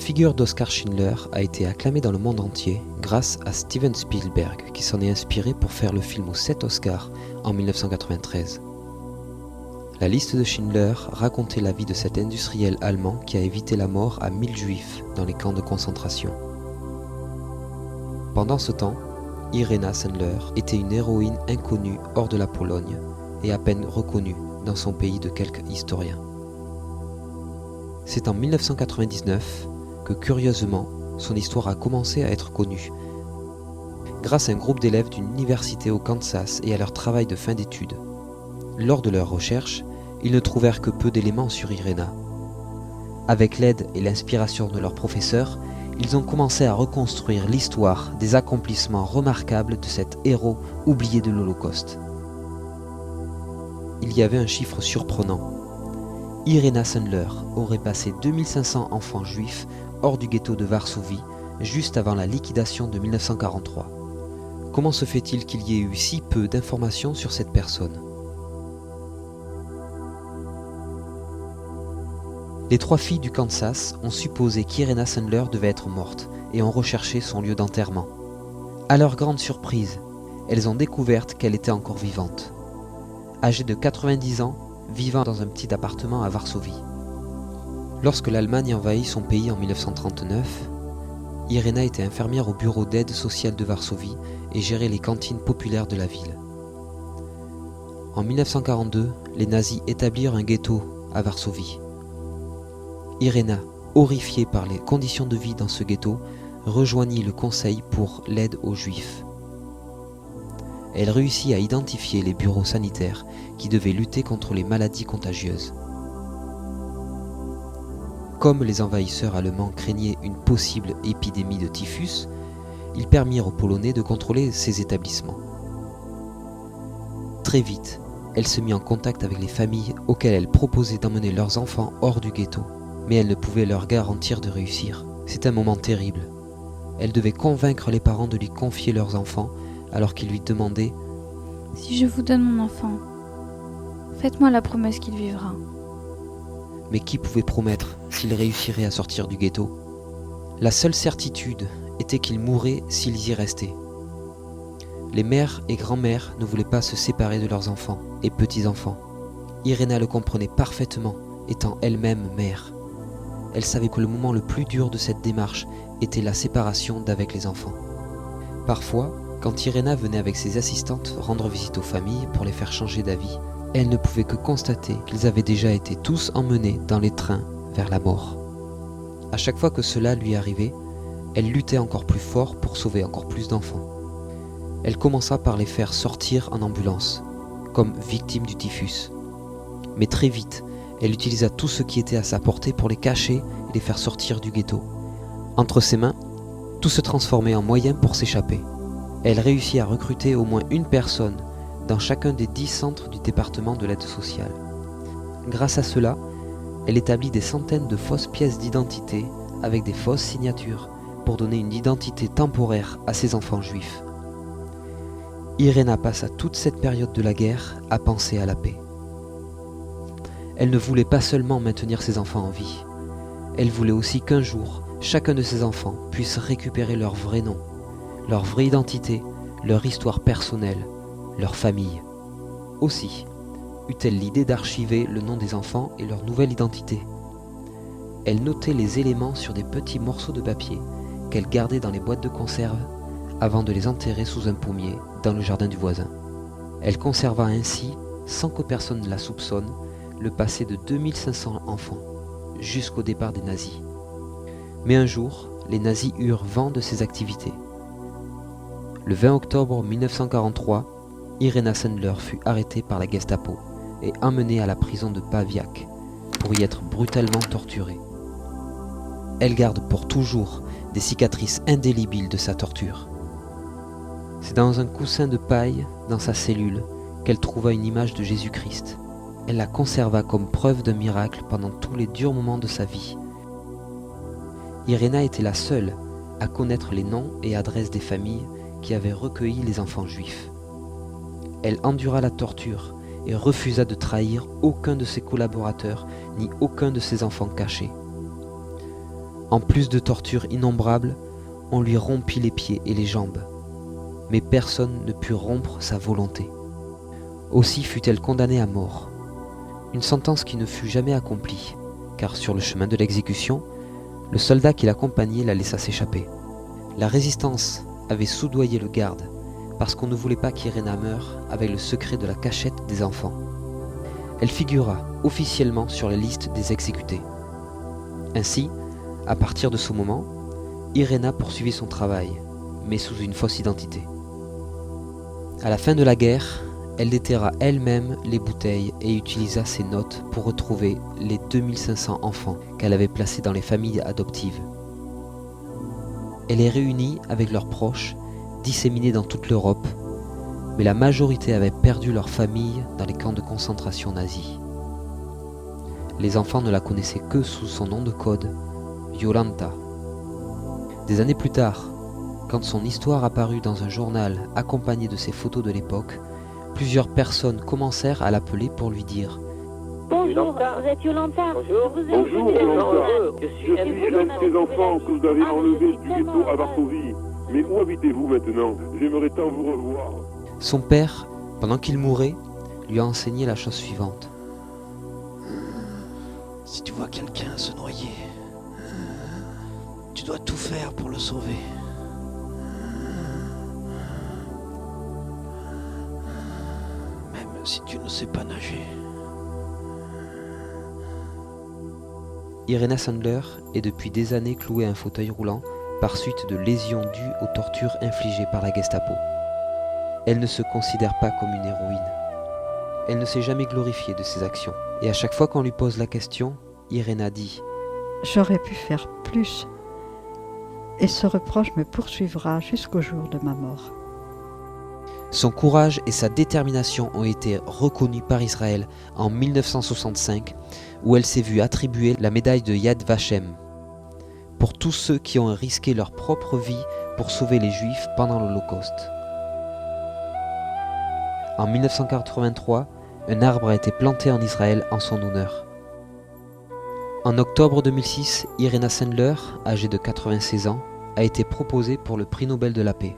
figure d'Oskar Schindler a été acclamée dans le monde entier grâce à Steven Spielberg qui s'en est inspiré pour faire le film aux 7 Oscars en 1993. La liste de Schindler racontait la vie de cet industriel allemand qui a évité la mort à 1000 juifs dans les camps de concentration. Pendant ce temps, Irena Sendler était une héroïne inconnue hors de la Pologne et à peine reconnue dans son pays de quelques historiens. C'est en 1999 que, curieusement, son histoire a commencé à être connue, grâce à un groupe d'élèves d'une université au Kansas et à leur travail de fin d'études. Lors de leurs recherches, ils ne trouvèrent que peu d'éléments sur Irena. Avec l'aide et l'inspiration de leurs professeurs, ils ont commencé à reconstruire l'histoire des accomplissements remarquables de cet héros oublié de l'Holocauste. Il y avait un chiffre surprenant. Irena Sendler aurait passé 2500 enfants juifs hors du ghetto de Varsovie juste avant la liquidation de 1943. Comment se fait-il qu'il y ait eu si peu d'informations sur cette personne ? Les 3 filles du Kansas ont supposé qu'Irena Sendler devait être morte et ont recherché son lieu d'enterrement. À leur grande surprise, elles ont découvert qu'elle était encore vivante. Âgée de 90 ans, vivant dans un petit appartement à Varsovie. Lorsque l'Allemagne envahit son pays en 1939, Irena était infirmière au bureau d'aide sociale de Varsovie et gérait les cantines populaires de la ville. En 1942, les nazis établirent un ghetto à Varsovie. Irena, horrifiée par les conditions de vie dans ce ghetto, rejoignit le conseil pour l'aide aux Juifs. Elle réussit à identifier les bureaux sanitaires qui devaient lutter contre les maladies contagieuses. Comme les envahisseurs allemands craignaient une possible épidémie de typhus, ils permirent aux Polonais de contrôler ces établissements. Très vite, elle se mit en contact avec les familles auxquelles elle proposait d'emmener leurs enfants hors du ghetto, mais elle ne pouvait leur garantir de réussir. C'est un moment terrible. Elle devait convaincre les parents de lui confier leurs enfants alors qu'ils lui demandaient « Si je vous donne mon enfant, faites-moi la promesse qu'il vivra. » Mais qui pouvait promettre s'il réussirait à sortir du ghetto ? La seule certitude était qu'ils mourraient s'ils y restaient. Les mères et grands-mères ne voulaient pas se séparer de leurs enfants et petits-enfants. Irena le comprenait parfaitement, étant elle-même mère. Elle savait que le moment le plus dur de cette démarche était la séparation d'avec les enfants. Parfois, quand Irena venait avec ses assistantes rendre visite aux familles pour les faire changer d'avis, elle ne pouvait que constater qu'ils avaient déjà été tous emmenés dans les trains vers la mort. À chaque fois que cela lui arrivait, elle luttait encore plus fort pour sauver encore plus d'enfants. Elle commença par les faire sortir en ambulance, comme victimes du typhus. Mais très vite, elle utilisa tout ce qui était à sa portée pour les cacher et les faire sortir du ghetto. Entre ses mains, tout se transformait en moyen pour s'échapper. Elle réussit à recruter au moins une personne dans chacun des 10 centres du département de l'aide sociale. Grâce à cela, elle établit des centaines de fausses pièces d'identité avec des fausses signatures pour donner une identité temporaire à ses enfants juifs. Irena passa toute cette période de la guerre à penser à la paix. Elle ne voulait pas seulement maintenir ses enfants en vie, elle voulait aussi qu'un jour, chacun de ses enfants puisse récupérer leur vrai nom, leur vraie identité, leur histoire personnelle, leur famille. Aussi, eut-elle l'idée d'archiver le nom des enfants et leur nouvelle identité. Elle notait les éléments sur des petits morceaux de papier qu'elle gardait dans les boîtes de conserve avant de les enterrer sous un pommier dans le jardin du voisin. Elle conserva ainsi, sans que personne ne la soupçonne, le passé de 2500 enfants, jusqu'au départ des nazis. Mais un jour, les nazis eurent vent de ses activités. Le 20 octobre 1943, Irena Sendler fut arrêtée par la Gestapo et emmenée à la prison de Bawiak pour y être brutalement torturée. Elle garde pour toujours des cicatrices indélébiles de sa torture. C'est dans un coussin de paille, dans sa cellule, qu'elle trouva une image de Jésus-Christ. Elle la conserva comme preuve d'un miracle pendant tous les durs moments de sa vie. Irena était la seule à connaître les noms et adresses des familles qui avaient recueilli les enfants juifs. Elle endura la torture et refusa de trahir aucun de ses collaborateurs ni aucun de ses enfants cachés. En plus de tortures innombrables, on lui rompit les pieds et les jambes. Mais personne ne put rompre sa volonté. Aussi fut-elle condamnée à mort. Une sentence qui ne fut jamais accomplie, car sur le chemin de l'exécution, le soldat qui l'accompagnait la laissa s'échapper. La résistance avait soudoyé le garde, parce qu'on ne voulait pas qu'Irena meure avec le secret de la cachette des enfants. Elle figura officiellement sur la liste des exécutés. Ainsi, à partir de ce moment, Irena poursuivit son travail, mais sous une fausse identité. À la fin de la guerre, elle déterra elle-même les bouteilles et utilisa ses notes pour retrouver les 2500 enfants qu'elle avait placés dans les familles adoptives. Elle les réunit avec leurs proches, disséminés dans toute l'Europe, mais la majorité avait perdu leur famille dans les camps de concentration nazis. Les enfants ne la connaissaient que sous son nom de code, Jolanta. Des années plus tard, quand son histoire apparut dans un journal accompagné de ses photos de l'époque, plusieurs personnes commencèrent à l'appeler pour lui dire « Bonjour, vous êtes Jolanta. Bonjour, Jolanta. Je suis l'un de ces enfants que vous avez enlevés du ghetto à Varsovie. Mais où habitez-vous maintenant? J'aimerais tant vous revoir. » Son père, pendant qu'il mourait, lui a enseigné la chose suivante. Si tu vois quelqu'un se noyer, tu dois tout faire pour le sauver. Même si tu ne sais pas nager. Irena Sandler est depuis des années clouée à un fauteuil roulant par suite de lésions dues aux tortures infligées par la Gestapo. Elle ne se considère pas comme une héroïne. Elle ne s'est jamais glorifiée de ses actions. Et à chaque fois qu'on lui pose la question, Irena dit « J'aurais pu faire plus. Et ce reproche me poursuivra jusqu'au jour de ma mort. » Son courage et sa détermination ont été reconnus par Israël en 1965, où elle s'est vue attribuer la médaille de Yad Vashem pour tous ceux qui ont risqué leur propre vie pour sauver les Juifs pendant l'Holocauste. En 1983, un arbre a été planté en Israël en son honneur. En octobre 2006, Irena Sandler, âgée de 96 ans, a été proposée pour le prix Nobel de la paix.